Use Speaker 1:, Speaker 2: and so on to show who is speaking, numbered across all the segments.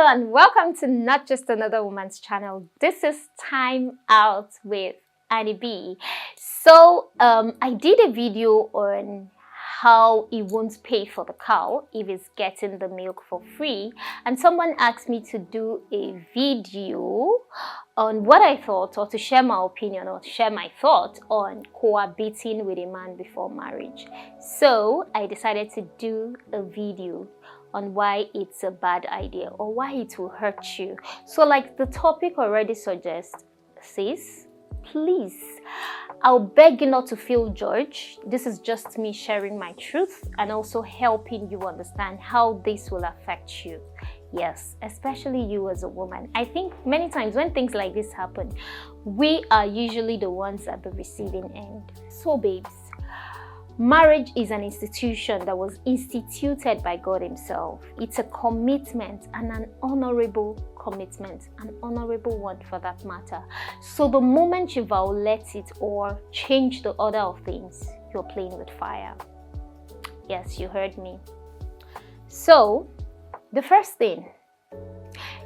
Speaker 1: Hello and welcome to Not Just Another Woman's channel. This is Time Out with AnieB. So I did a video on how it won't pay for the cow if it's getting the milk for free, and someone asked me to do a video on what I thought, or to share my opinion or share my thought on cohabiting with a man before marriage. So I decided to do a video on why it's a bad idea or why it will hurt you. So like the topic already suggests, sis, please, I'll beg you not to feel judged. This is just me sharing my truth and also helping you understand how this will affect you. Yes, especially you as a woman. I think many times when things like this happen, we are usually the ones at the receiving end. So babes, marriage is an institution that was instituted by God himself. It's a commitment, and an honorable commitment, an honorable one for that matter. So the moment you violate it or change the order of things, you're playing with fire. Yes, you heard me. So the first thing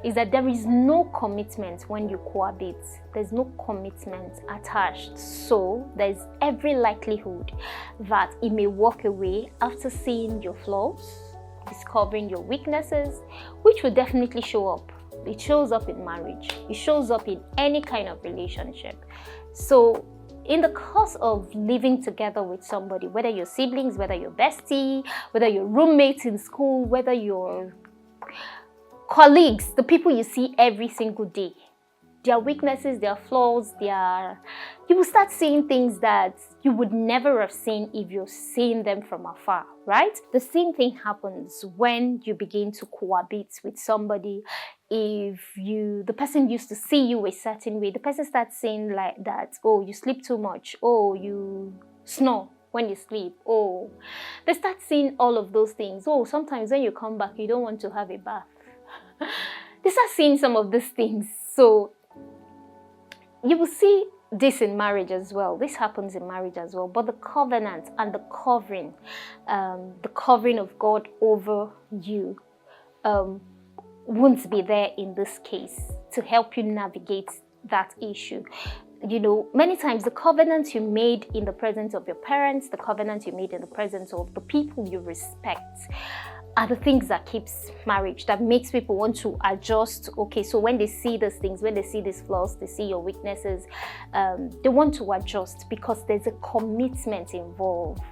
Speaker 1: is that there is no commitment when you cohabit. There's no commitment attached. So there's every likelihood that it may walk away after seeing your flaws, discovering your weaknesses, which will definitely show up. It shows up in marriage. It shows up in any kind of relationship. So in the course of living together with somebody, whether you're siblings, whether you're bestie, whether you're roommates in school, whether you're colleagues, the people you see every single day, their weaknesses, their flaws, you will start seeing things that you would never have seen if you're seeing them from afar, right? The same thing happens when you begin to cohabit with somebody. If the person used to see you a certain way, the person starts saying like that, oh, you sleep too much, oh, you snore when you sleep, oh, they start seeing all of those things. Oh, sometimes when you come back, you don't want to have a bath. They start seeing some of these things. So you will see this in marriage as well. This happens in marriage as well. But the covenant and the covering of God over you won't be there in this case to help you navigate that issue. You know, many times the covenants you made in the presence of your parents, the covenants you made in the presence of the people you respect, are the things that keeps marriage, that makes people want to adjust. Okay, so when they see these things, when they see these flaws, they see your weaknesses, they want to adjust because there's a commitment involved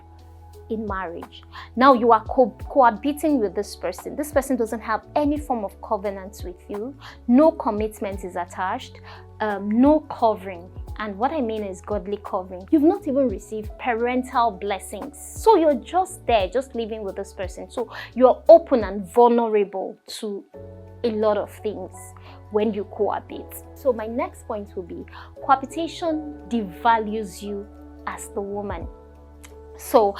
Speaker 1: in marriage. Now you are cohabiting with this person. This person doesn't have any form of covenants with you. No commitment is attached, no covering. And what I mean is godly covering. You've not even received parental blessings. So you're just there, just living with this person. So you're open and vulnerable to a lot of things when you cohabit. So my next point will be, cohabitation devalues you as the woman. So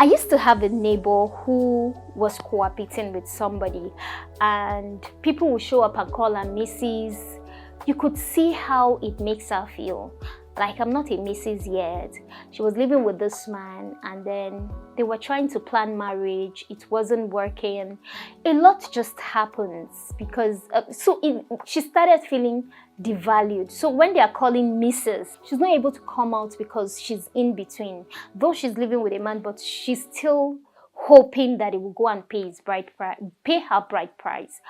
Speaker 1: I used to have a neighbor who was cohabiting with somebody, and people would show up and call her Mrs. You could see how it makes her feel. Like, I'm not a Mrs. yet. She was living with this man, and then they were trying to plan marriage. It wasn't working. A lot just happens because she started feeling devalued. So when they are calling Mrs., she's not able to come out because she's in between. Though she's living with a man, but she's still hoping that he will go and pay her bride price,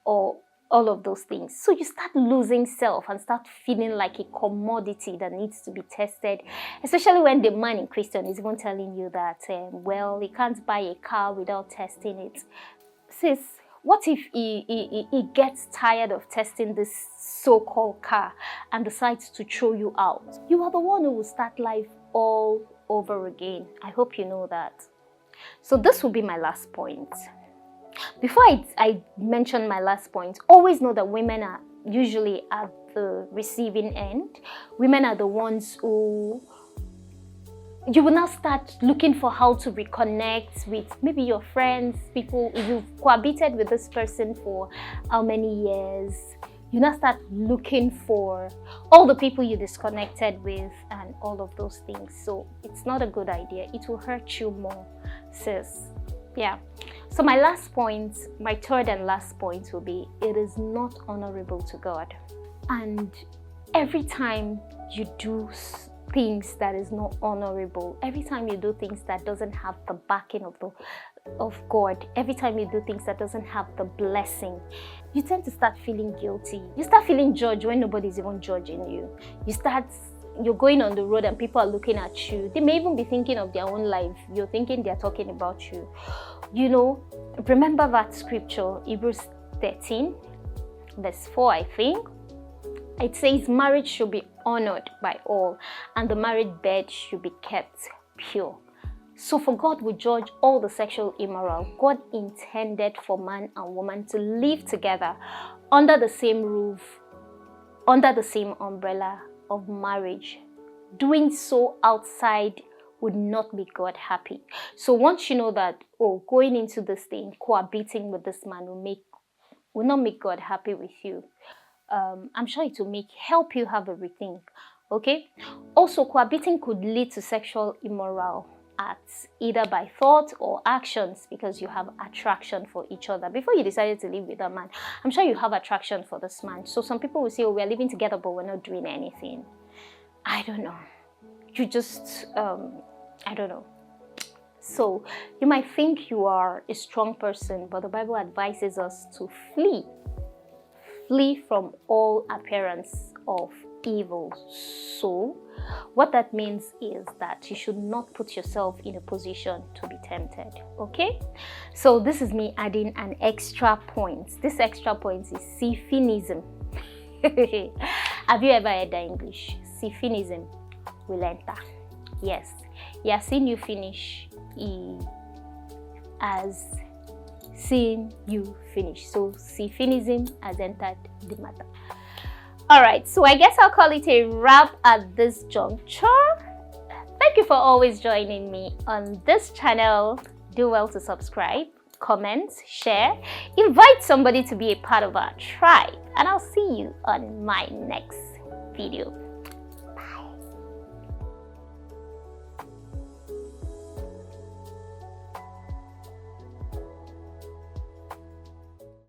Speaker 1: or all of those things. So you start losing self and start feeling like a commodity that needs to be tested, especially when the man in question is even telling you that, well, he can't buy a car without testing it. Sis, what if he gets tired of testing this so-called car and decides to throw you out? You are the one who will start life all over again. I hope you know that. So this will be my last point. Before I mention my last point, always know that women are usually at the receiving end. Women are the ones who you will now start looking for how to reconnect with maybe your friends, people. If you've cohabited with this person for how many years, you now start looking for all the people you disconnected with and all of those things. So it's not a good idea. It will hurt you more, sis. Yeah. So my last point, my third and last point will be, it is not honorable to God. And every time you do things that is not honorable, every time you do things that doesn't have the backing of God, every time you do things that doesn't have the blessing, you tend to start feeling guilty. You start feeling judged when nobody's even judging you. You're going on the road and people are looking at you. They may even be thinking of their own life. You're thinking they're talking about you. You know, remember that scripture, Hebrews 13, verse 4, I think. It says marriage should be honored by all, and the married bed should be kept pure. So for God will judge all the sexual immoral. God intended for man and woman to live together under the same roof, under the same umbrella of marriage. Doing so outside would not make God happy. So once you know that, going into this thing, cohabiting with this man will not make God happy with you, I'm sure it will help you have a rethink. Okay. Also, cohabiting could lead to sexual immoral acts, either by thought or actions, because you have attraction for each other. Before you decided to live with a man, I'm sure you have attraction for this man. So some people will say, we're living together, but we're not doing anything. I don't know. You just, I don't know. So you might think you are a strong person, but the Bible advises us to flee from all appearance of evil. So what that means is that you should not put yourself in a position to be tempted. Okay, so this is me adding an extra point. This extra point is Siphinism. Have you ever heard that English? Siphinism will enter. Yes, he has seen you finish. He has seen you finish. So Siphinism has entered the matter. Alright, so I guess I'll call it a wrap at this juncture. Thank you for always joining me on this channel. Do well to subscribe, comment, share, invite somebody to be a part of our tribe, and I'll see you on my next video.